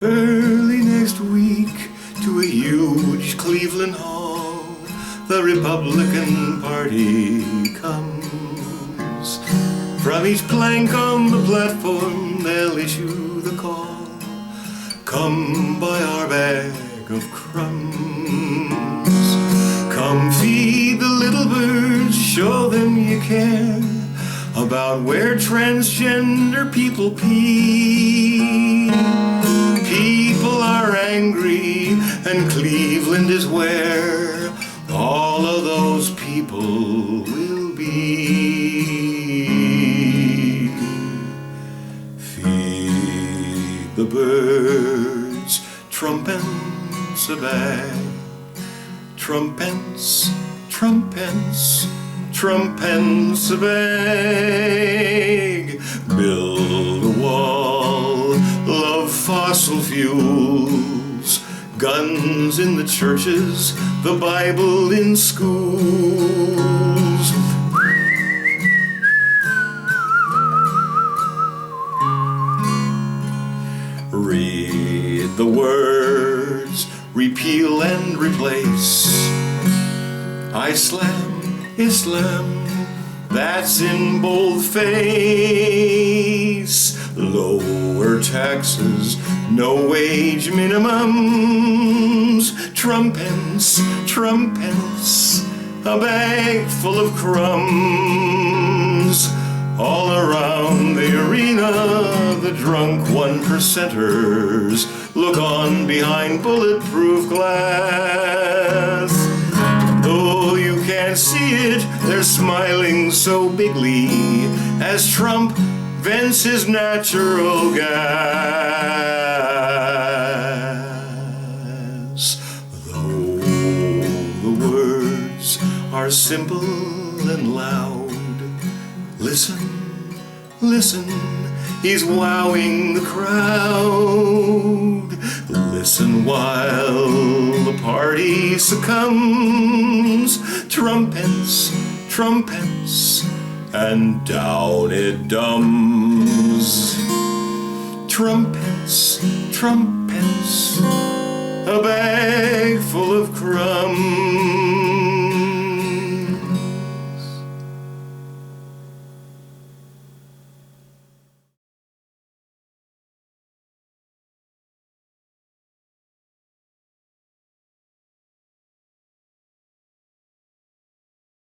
Early next week, to a huge Cleveland hall, the Republican Party comes. From each plank on the platform, they'll issue the call. Come buy our bag of crumbs. Come feed the little birds, show them you care about where transgender people pee. People are angry, and Cleveland is where all of those people will be. Feed the birds, TrumpPence a bag. TrumpPence, TrumpPence, TrumpPence a bag. Build a wall, love fossil fuels, guns in the churches, the Bible in schools. Read the words, repeal and replace. Islam, that's in boldface. Lower taxes, no wage minimums. TrumpPence, TrumpPence, a bag full of crumbs. All around the arena, the drunk one-percenters look on behind bulletproof glass. Though you can't see it, they're smiling so bigly as Trump vents his natural gas. Though the words are simple and loud, listen, listen, he's wowing the crowd. Listen while the party succumbs. TrumpPence, TrumpPence, and down it dumbs. TrumpPence, TrumpPence, a bag full of crumbs.